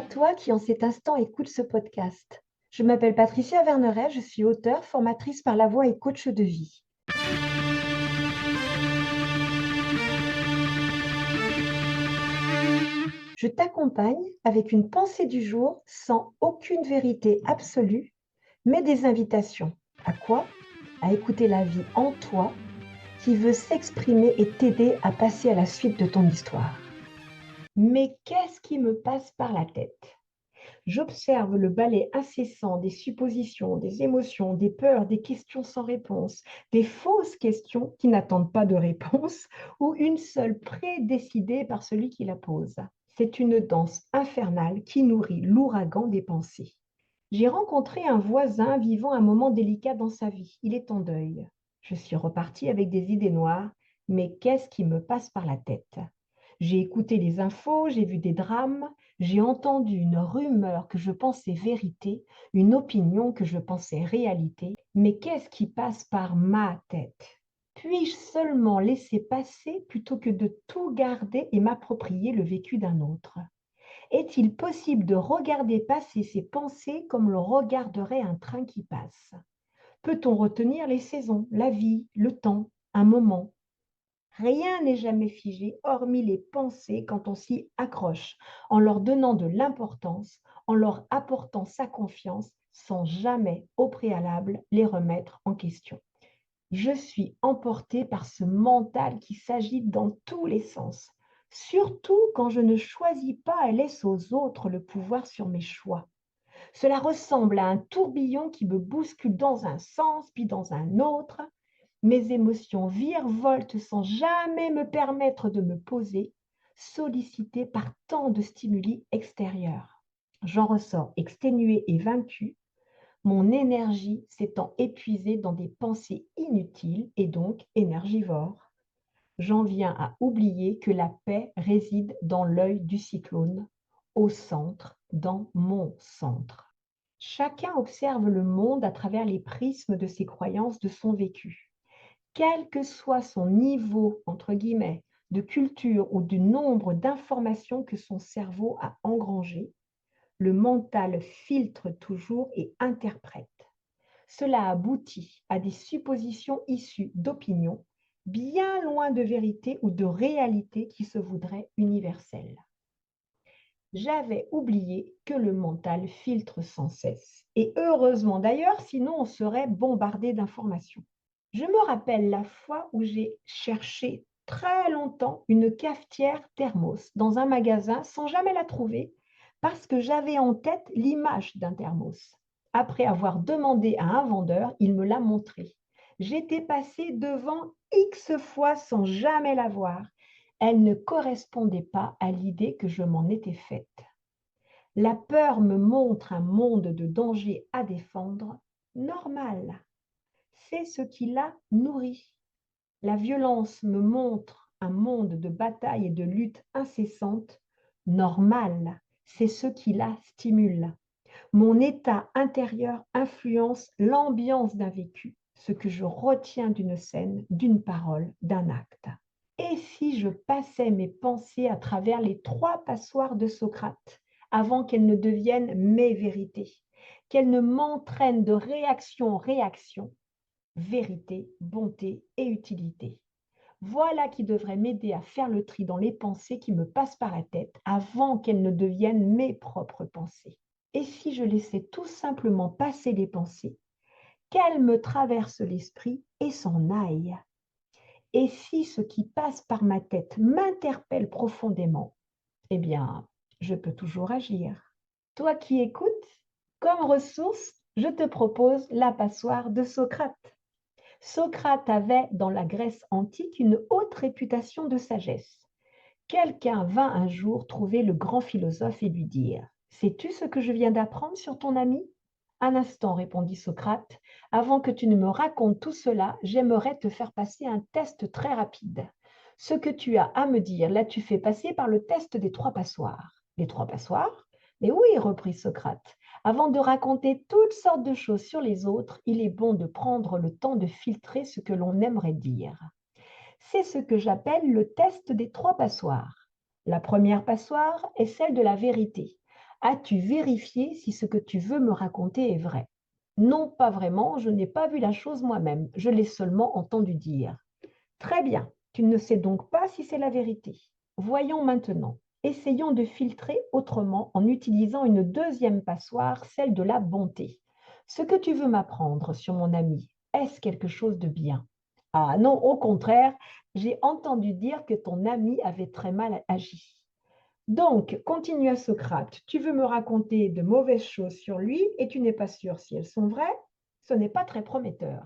à toi qui en cet instant écoute ce podcast. Je m'appelle Patricia Verneret, je suis auteure, formatrice par la voix et coach de vie. Je t'accompagne avec une pensée du jour sans aucune vérité absolue, mais des invitations. À quoi? À écouter la vie en toi qui veut s'exprimer et t'aider à passer à la suite de ton histoire. Mais qu'est-ce qui me passe par la tête? J'observe le balai incessant des suppositions, des émotions, des peurs, des questions sans réponse, des fausses questions qui n'attendent pas de réponse ou une seule prédécidée par celui qui la pose. C'est une danse infernale qui nourrit l'ouragan des pensées. J'ai rencontré un voisin vivant un moment délicat dans sa vie. Il est en deuil. Je suis repartie avec des idées noires, mais qu'est-ce qui me passe par la tête? J'ai écouté les infos, j'ai vu des drames, j'ai entendu une rumeur que je pensais vérité, une opinion que je pensais réalité, mais qu'est-ce qui passe par ma tête? Puis-je seulement laisser passer plutôt que de tout garder et m'approprier le vécu d'un autre? Est-il possible de regarder passer ses pensées comme l'on regarderait un train qui passe? Peut-on retenir les saisons, la vie, le temps, un moment? Rien n'est jamais figé, hormis les pensées quand on s'y accroche, en leur donnant de l'importance, en leur apportant sa confiance, sans jamais, au préalable, les remettre en question. Je suis emportée par ce mental qui s'agite dans tous les sens, surtout quand je ne choisis pas et laisse aux autres le pouvoir sur mes choix. Cela ressemble à un tourbillon qui me bouscule dans un sens, puis dans un autre. Mes émotions virevoltent sans jamais me permettre de me poser, sollicitée par tant de stimuli extérieurs. J'en ressors exténuée et vaincue, mon énergie s'étant épuisée dans des pensées inutiles et donc énergivores. J'en viens à oublier que la paix réside dans l'œil du cyclone, au centre, dans mon centre. Chacun observe le monde à travers les prismes de ses croyances, de son vécu. Quel que soit son niveau, entre guillemets, de culture ou du nombre d'informations que son cerveau a engrangées, le mental filtre toujours et interprète. Cela aboutit à des suppositions issues d'opinions bien loin de vérité ou de réalité qui se voudraient universelles. J'avais oublié que le mental filtre sans cesse. Et heureusement d'ailleurs, sinon on serait bombardé d'informations. Je me rappelle la fois où j'ai cherché très longtemps une cafetière thermos dans un magasin sans jamais la trouver parce que j'avais en tête l'image d'un thermos. Après avoir demandé à un vendeur, il me l'a montré. J'étais passée devant X fois sans jamais la voir. Elle ne correspondait pas à l'idée que je m'en étais faite. La peur me montre un monde de danger à défendre, normal. C'est ce qui la nourrit. La violence me montre un monde de bataille et de lutte incessante, normal. C'est ce qui la stimule. Mon état intérieur influence l'ambiance d'un vécu, ce que je retiens d'une scène, d'une parole, d'un acte. Et si je passais mes pensées à travers les 3 passoires de Socrate, avant qu'elles ne deviennent mes vérités, qu'elles ne m'entraînent de réaction en réaction, vérité, bonté et utilité. Voilà qui devrait m'aider à faire le tri dans les pensées qui me passent par la tête avant qu'elles ne deviennent mes propres pensées. Et si je laissais tout simplement passer les pensées, qu'elles me traversent l'esprit et s'en aillent? Et si ce qui passe par ma tête m'interpelle profondément, eh bien, je peux toujours agir. Toi qui écoutes, comme ressource, je te propose la passoire de Socrate. Socrate avait, dans la Grèce antique, une haute réputation de sagesse. Quelqu'un vint un jour trouver le grand philosophe et lui dire: sais-tu ce que je viens d'apprendre sur ton ami? Un instant, répondit Socrate, avant que tu ne me racontes tout cela, j'aimerais te faire passer un test très rapide. Ce que tu as à me dire, l'as-tu fait passer par le test des 3 passoires? Les 3 passoires? Mais oui, reprit Socrate. Avant de raconter toutes sortes de choses sur les autres, il est bon de prendre le temps de filtrer ce que l'on aimerait dire. C'est ce que j'appelle le test des 3 passoires. La première passoire est celle de la vérité. As-tu vérifié si ce que tu veux me raconter est vrai? Non, pas vraiment, je n'ai pas vu la chose moi-même, je l'ai seulement entendu dire. Très bien, tu ne sais donc pas si c'est la vérité. Voyons maintenant. Essayons de filtrer autrement en utilisant une deuxième passoire, celle de la bonté. Ce que tu veux m'apprendre sur mon ami, est-ce quelque chose de bien? Ah non, au contraire, j'ai entendu dire que ton ami avait très mal agi. Donc, continua Socrate, tu veux me raconter de mauvaises choses sur lui et tu n'es pas sûr si elles sont vraies? Ce n'est pas très prometteur.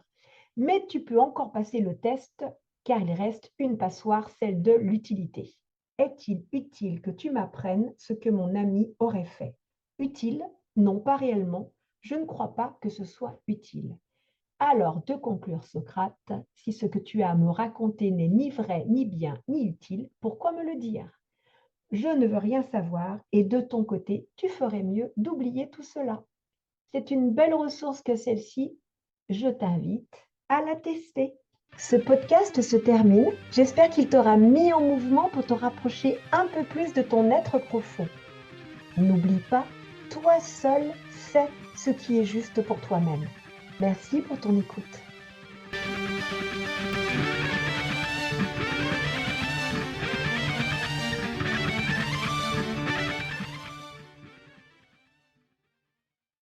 Mais tu peux encore passer le test car il reste une passoire, celle de l'utilité. Est-il utile que tu m'apprennes ce que mon ami aurait fait? Utile? Non, pas réellement. Je ne crois pas que ce soit utile. Alors, de conclure Socrate, si ce que tu as à me raconter n'est ni vrai, ni bien, ni utile, pourquoi me le dire? Je ne veux rien savoir et de ton côté, tu ferais mieux d'oublier tout cela. C'est une belle ressource que celle-ci. Je t'invite à la tester. Ce podcast se termine. J'espère qu'il t'aura mis en mouvement pour te rapprocher un peu plus de ton être profond. N'oublie pas, toi seul sais ce qui est juste pour toi-même. Merci pour ton écoute.